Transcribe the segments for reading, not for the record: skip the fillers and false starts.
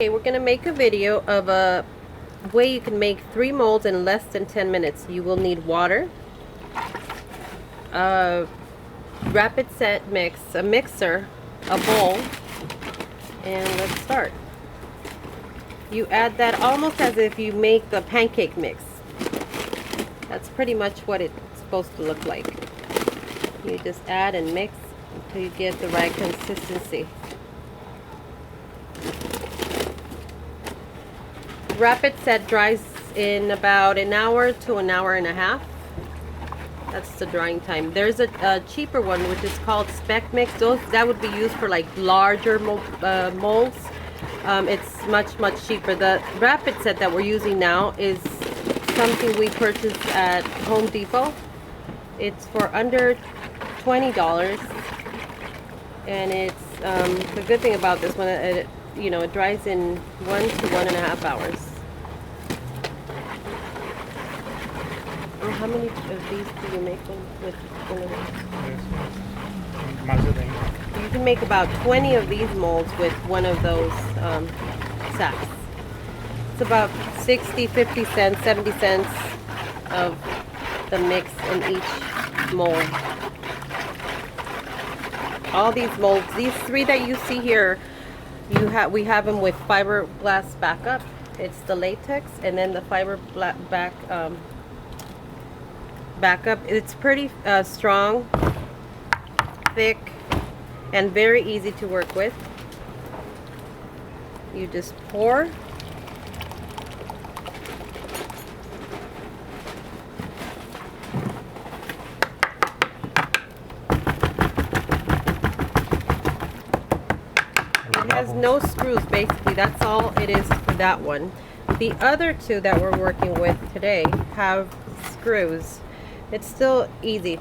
Okay, we're going to make a video of a way you can make 3 molds in less than 10 minutes. You will need water, a rapid set mix, a mixer, a bowl, and let's start. You add that almost as if you make a pancake mix. That's pretty much what it's supposed to look like. You just add and mix until you get the right consistency. Rapid set dries in about an hour to an hour and a half. That's the drying time. There's a cheaper one which is called spec mix. That would be used for like larger molds. It's much cheaper. The rapid set that we're using now is something we purchased at Home Depot. It's for under $20, and it's the good thing about this one, it dries in 1 to 1.5 hours. And how many of these do you make with one of these? You can make about 20 of these molds with one of those sacks. It's about 60, 50 cents, 70 cents of the mix in each mold. All these molds, these 3 that you see here, we have them with fiberglass backup. It's the latex and then the fiber backup. It's pretty strong, thick, and very easy to work with. You just pour. It has no screws, basically. That's all it is for that one. The other 2 that we're working with today have screws. It's still easy,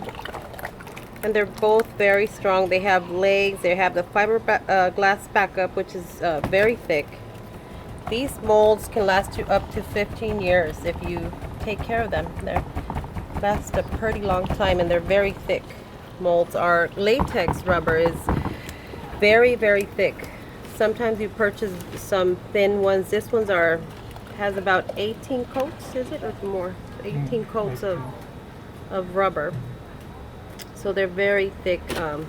and they're both very strong. They have legs. They have the fiberglass backup, which is very thick. These molds can last you up to 15 years if you take care of them. They last a pretty long time, and they're very thick molds. Our latex rubber is very thick. Sometimes you purchase some thin ones. This one's has about 18 coats, is it, or more? 18 coats of rubber. So they're very thick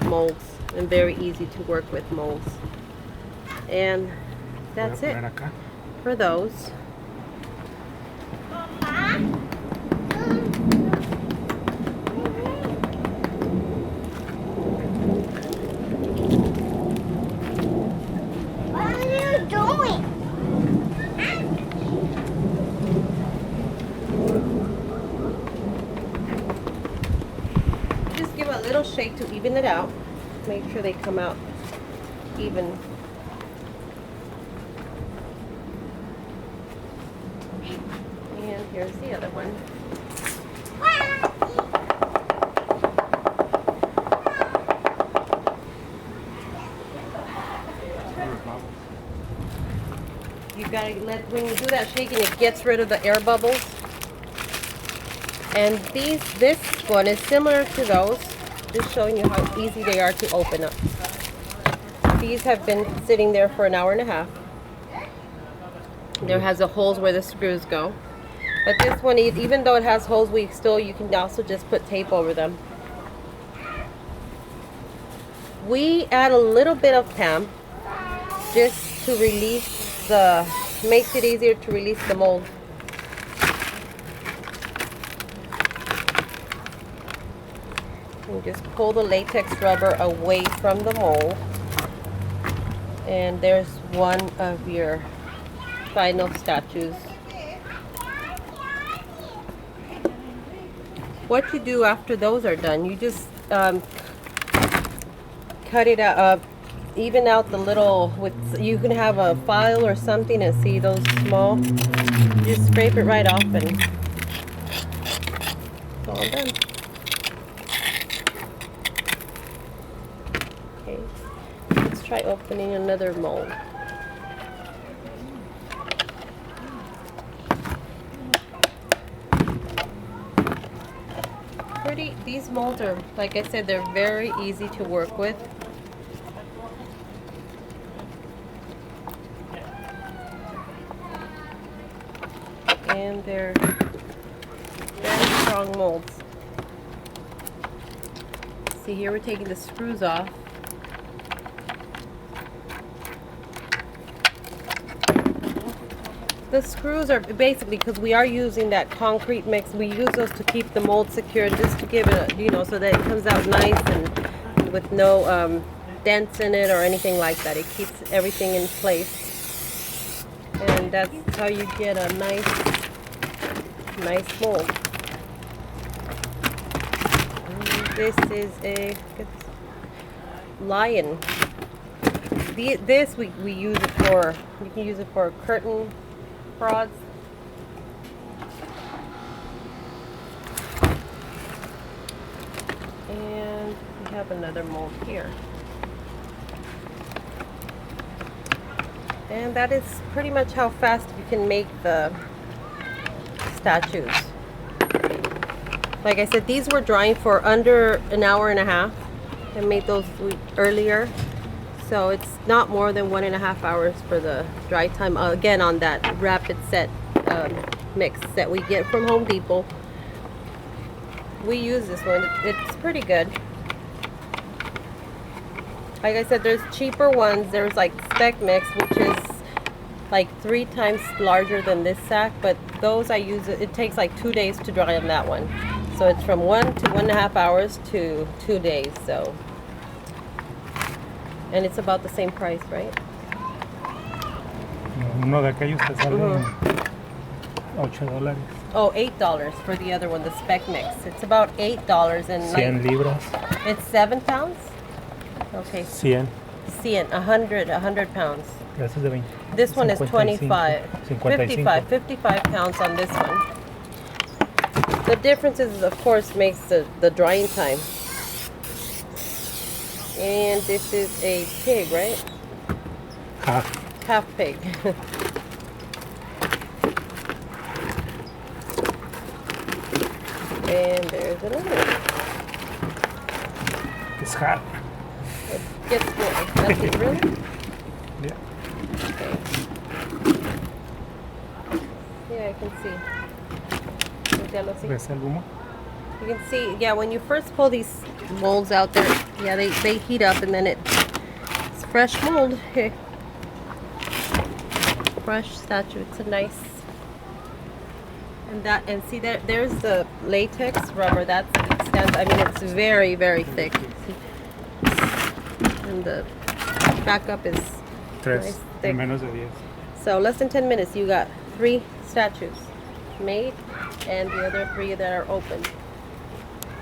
molds and very easy to work with molds. And that's it for those. Give a little shake to even it out. Make sure they come out even. And here's the other one. You gotta when you do that shaking, it gets rid of the air bubbles. And this one is similar to those, just showing you how easy they are to open up. These have been sitting there for an hour and a half. There has the holes where the screws go. But this one, even though it has holes, you can also just put tape over them. We add a little bit of PAM just to makes it easier to release the mold. And just pull the latex rubber away from the mold, and there's one of your final statues. What you do after those are done, you just cut it out, even out the little, you can have a file or something and see those small, just scrape it right off and it's all done. Okay, let's try opening another mold. These molds are, like I said, they're very easy to work with. And they're very strong molds. See, here we're taking the screws off. The screws are basically, because we are using that concrete mix, we use those to keep the mold secure, just to give it a, you know, so that it comes out nice and with no dents in it or anything like that. It keeps everything in place. And that's how you get a nice mold. And this is a lion. This we use it for, you can use it for curtain rods. And we have another mold here. And that is pretty much how fast you can make the statues. Like I said, these were drying for under an hour and a half. I made those earlier. So it's not more than 1.5 hours for the dry time. Again, on that rapid set mix that we get from Home Depot. We use this one. It's pretty good. Like I said, there's cheaper ones. There's like Spec Mix, which is like 3 times larger than this sack. But those I use, it takes like 2 days to dry on that one. So it's from 1 to 1.5 hours to 2 days. So. And it's about the same price, right? Uno de aquellos te sale $8. Oh, $8 for the other one, the Spec Mix. It's about $8 and 100 libras. It's 7 pounds? Okay. 100. 100 pounds. Ese es de 20. This one is 25. 55. 55 pounds on this one. The difference is, of course, makes the drying time. And this is a pig, right? Half pig. And there's another one. It's hot. It gets more. That's it, really? Yeah. Okay. Yeah, I can see. Ya lo sé. ¿Ves el humo? You can see, yeah, when you first pull these molds out there, yeah, they heat up and then it's fresh mold. Fresh statue. It's a nice. And see there's the latex rubber that stands. I mean, it's very, very thick. See? And the backup is nice, thick. Menos de 10. So less than 10 minutes, you got 3 statues made, and the other 3 that are open.